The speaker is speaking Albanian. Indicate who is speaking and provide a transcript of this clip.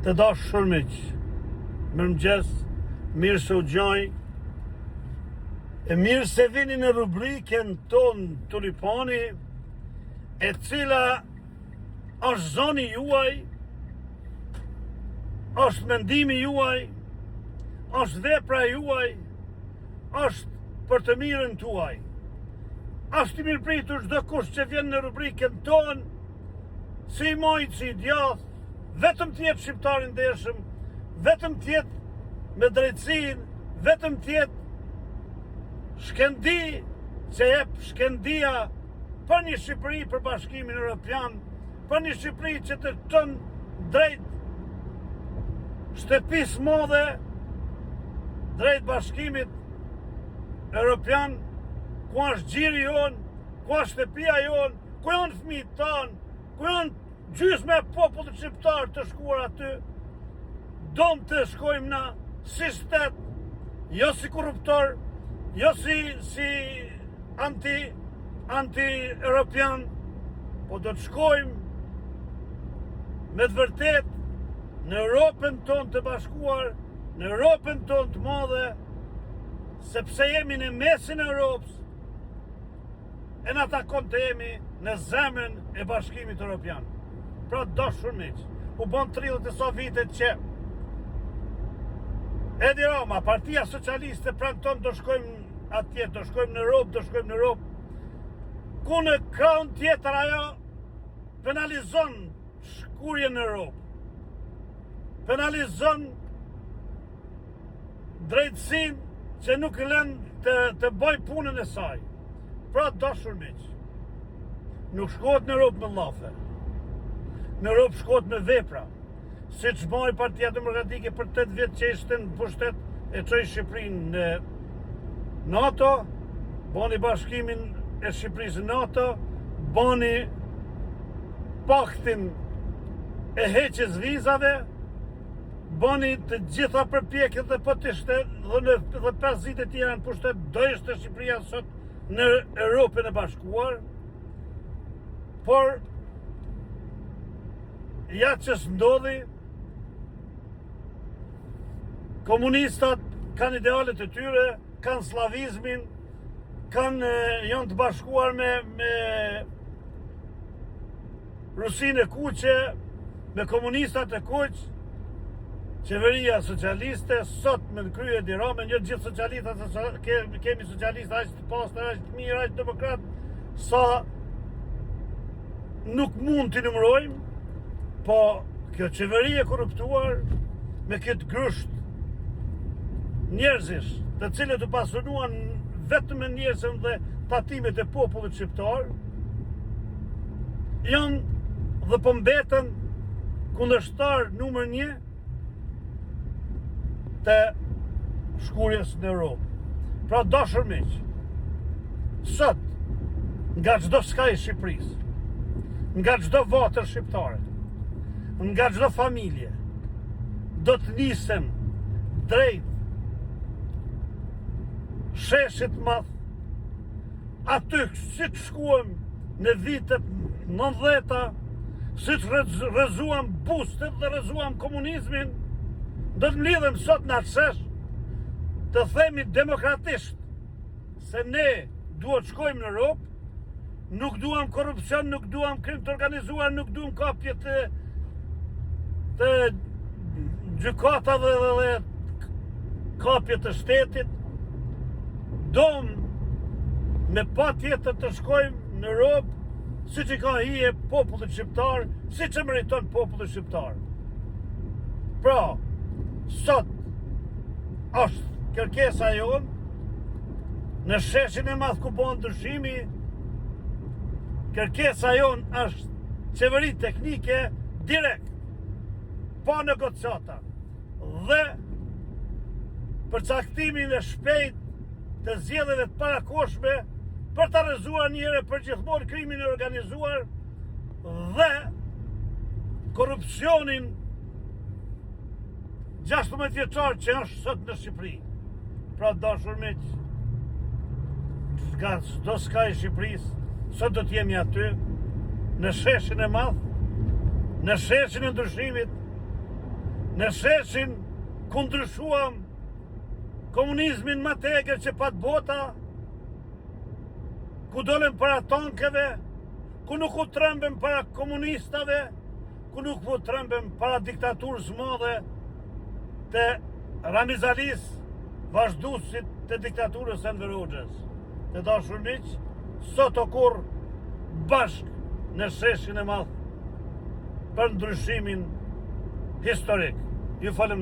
Speaker 1: Të dashur miq, mirëmëngjes, mirë se u gjoj, e mirë se vini në rubrikën tonë Tulipani, e cila është zoni juaj, është mendimi juaj, është vepra juaj, është për të mirën tuaj. Është i mirëpritur çdo kush që vjen në rubrikën tonë, si i mojt, si i djathtë, vetëm tjetë shqiptarin ndershëm, vetëm tjetë me drejtësinë, vetëm tjetë shkendi që jep shkendia për një Shqipëri për Bashkimin Evropian, për një Shqipëri që të çon drejt shtëpisë madhe, drejt Bashkimit Evropian, ku është gjiri jonë, ku është shtëpia jonë, ku janë fëmijët tanë, ku janë gjysmë e popullit shqiptar të shkuar aty, dom të shkojmë na si shtet, jo si korruptor, jo si anti-europian, po do të shkojmë me të vërtet në Europën tonë të bashkuar, në Europën tonë të madhe, sepse jemi në mesin e Europës, e në takon të jemi në zemrën e Bashkimit Evropian. Pra dashur miq, u bën 30 e sa vite që Edi Rama, Partia Socialiste pranon do shkojmë atje, do shkojmë në Europë, ku në krahun tjetër ajo penalizon shkurjen në Europë, penalizon drejtësinë që nuk lën të bëj punën e saj. Pra dashur miq, nuk shkohet në Europë me llafe. Në Europë shkohet me vepra, si që bëri Partia Demokratike për 8 vjetë që ishte në pushtet e çoi Shqipërinë në NATO, bani bashkimin e Shqipërisë në NATO, bani paktin e heqjes vizave, bani të gjitha përpjekjet dhe po të ishte dhe 5 vite tjera në pushtet, do ishte Shqipëria sot në Europën e Bashkuar, por ja që s'ndodhi, komunistat kanë idealet e tyre, kanë slavizmin, janë të bashkuar me Rusinë e kuqe, me komunistat e kuq, qeveria socialiste, sot me në krye Edi Rama, një gjithë socialistat, kemi socialistat aq të pastër, aq të mirë, aq demokrat, sa nuk mund t'i numërojmë, po kjo qeveri e korruptuar me këtë grusht njerëzish, të cilët u pasuruan vetëm me njerëzën dhe tatimet e popullit shqiptar, janë dhe po mbeten kundërshtar numër 1 të shkurjes në Europë. Pra dashur miq, sot nga çdo skaj i Shqipërisë, nga çdo votër shqiptare, nga çdo familje, do të nisem drejt sheshit madh, aty si të shkuam në vitet 90-ta, si të rrezuam bustet dhe rrezuam komunizmin, do të mlidhem sot në atë shesh, të themi demokratisht se ne duhet shkojmë në Europë, nuk duam korrupsion, nuk duam krim të organizuar, nuk duam kapje të gjykata dhe kapje të shtetit, dom me pa tjetër të shkojmë në Europë, si që ka hije popullit shqiptar, si që meriton popullit shqiptar. Pra, sot është kërkesa jonë, në sheshin e madh ku bën ndryshimi, kërkesa jonë është qeveri teknike direkt, pa negociata, dhe përcaktimin e shpejt të zgjedhjeve të parakohshme për ta rrezuar një herë për gjithmonë krimin e organizuar dhe korrupsionin 16 vjeçar që është sot në Shqipëri. Pra dashur miq, nga çdo skaj i Shqipërisë, sot do të jemi aty në sheshin e madh, në sheshin e ndryshimit, Në sheshin kundryshuam komunizmin më tegër që pat bota, ku dolem para tankeve, ku nuk u trembem para komunistave, ku nuk u trembem para diktaturës madhe të Ramizalis, vazhduesit të diktaturës Enver Hoxhës. Të dashur miq, sot okur bashk në sheshin e madh për ndryshimin historik. Ju falem.